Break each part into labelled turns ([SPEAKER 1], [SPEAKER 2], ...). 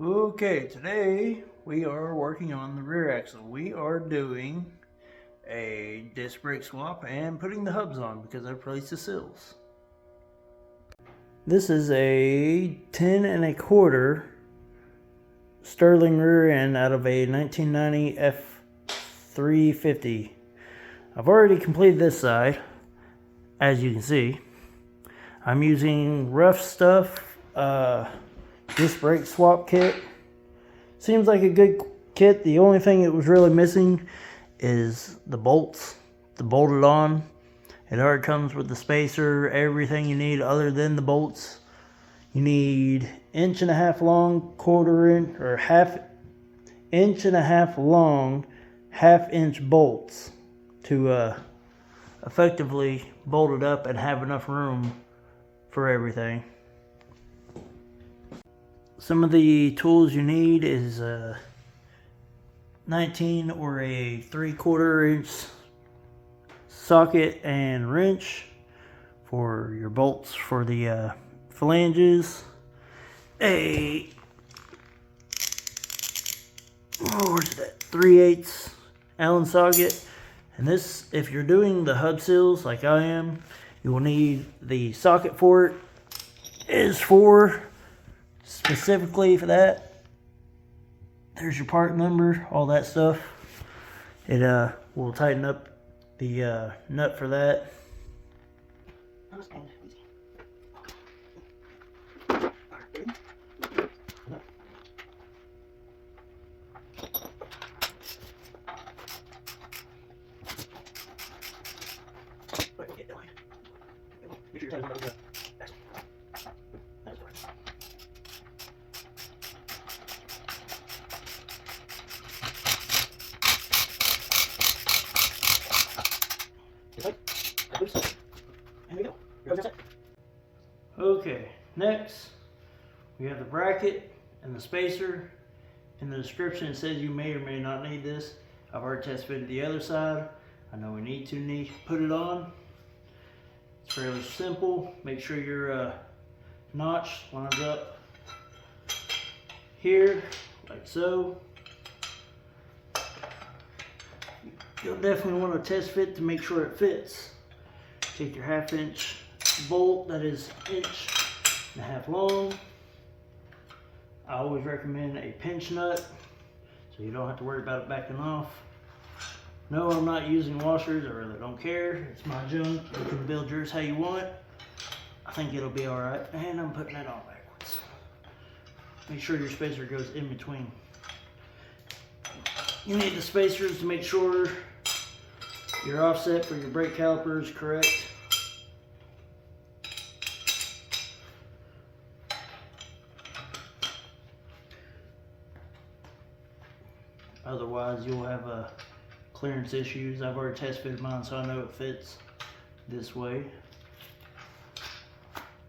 [SPEAKER 1] Okay, today we are working on the rear axle. We are doing a disc brake swap and putting the hubs on because I replaced the seals. This is a 10 1/4 Sterling rear end out of a 1990 F350. I've already completed this side, as you can see. I'm using Rough Stuff disc brake swap kit. Seems like a good kit. The only thing it was really missing is the bolts to bolt it on. It already comes with the spacer, everything you need other than the bolts. You need 1.5 inch long, 1/4 inch, or 1.5 inch long, 1/2 inch bolts to effectively bolt it up and have enough room for everything. Some of the tools you need is a 19 or a 3/4 inch socket and wrench for your bolts for the flanges. Where's that? 3/8 Allen socket. And this, if you're doing the hub seals like I am, you will need the socket for it. Is for specifically for that. There's your part number, all that stuff. It will tighten up the nut for that. Okay, next we have the bracket and the spacer. In the description it says you may or may not need this. I've already test fitted the other side. I know we need to put it on. It's fairly simple. Make sure your notch lines up here, like so. You'll definitely want to test fit to make sure it fits. Take your 1/2 inch bolt that is 1.5 inch long. I always recommend a pinch nut so you don't have to worry about it backing off. No, I'm not using washers. I really don't care. It's my junk. You can build yours how you want. I think it'll be alright. And I'm putting it on backwards. Make sure your spacer goes in between. You need the spacers to make sure your offset for your brake caliper is correct. Otherwise, you'll have clearance issues. I've already test fitted mine, so I know it fits this way.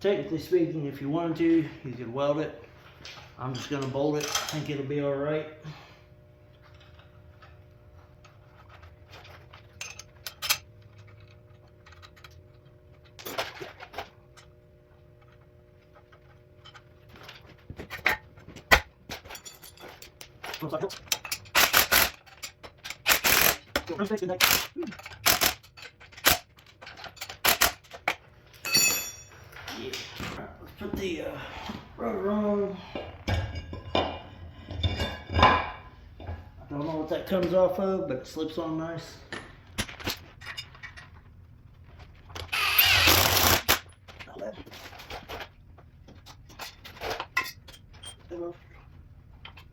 [SPEAKER 1] Technically speaking, if you wanted to, you could weld it. I'm just going to bolt it. I think it'll be alright. Yeah. Let's put the rotor on. I don't know what that comes off of, but it slips on nice.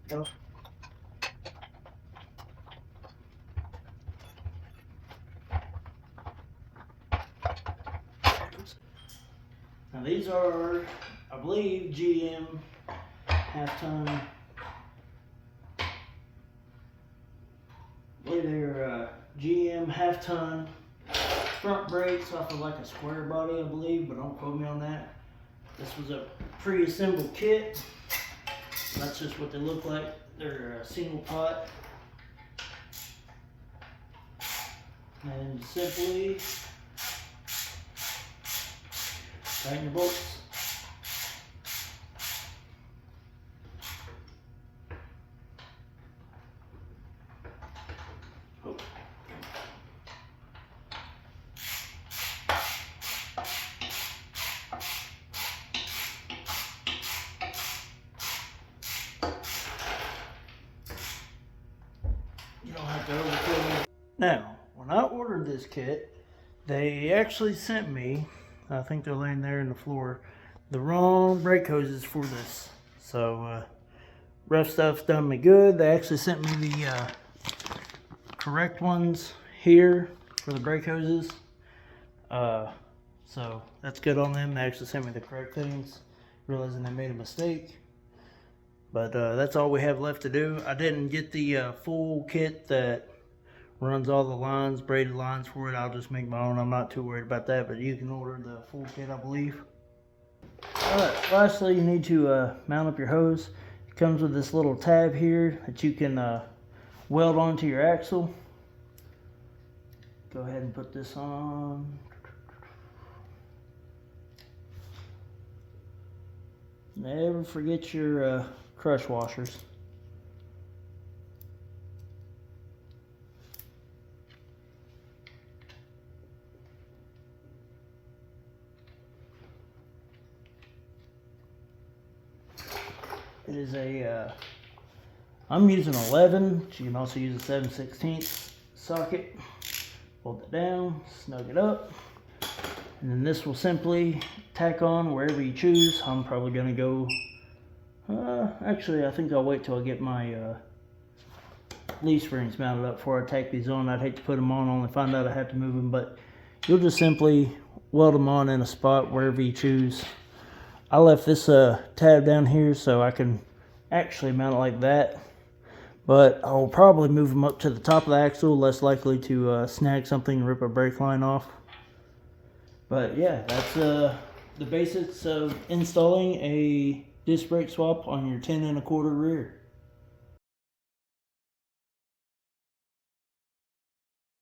[SPEAKER 1] Go. Now these are, I believe, GM half-ton. I believe they're GM half-ton front brakes off of like a square body, I believe, but don't quote me on that. This was a pre-assembled kit. That's just what they look like. They're a single pot. And simply tighten your bolts. Now, when I ordered this kit, they actually sent me, I think they're laying there in the floor, the wrong brake hoses for this. So, rough stuff's done me good. They actually sent me the correct ones here for the brake hoses. So that's good on them. They actually sent me the correct things, realizing they made a mistake. But that's all we have left to do. I didn't get the full kit that runs all the lines, braided lines for it. I'll just make my own. I'm not too worried about that, but you can order the full kit, I believe. Alright, lastly, you need to mount up your hose. It comes with this little tab here that you can weld onto your axle. Go ahead and put this on. Never forget your crush washers. It is a, I'm using 11, but you can also use a 7/16 socket. Hold it down, snug it up, and then this will simply tack on wherever you choose. I'm probably going to go, actually I think I'll wait till I get my leaf springs mounted up before I tack these on. I'd hate to put them on only find out I have to move them, but you'll just simply weld them on in a spot wherever you choose. I left this tab down here so I can actually mount it like that, but I'll probably move them up to the top of the axle, less likely to snag something and rip a brake line off. But yeah, that's the basics of installing a disc brake swap on your 10 1/4 rear.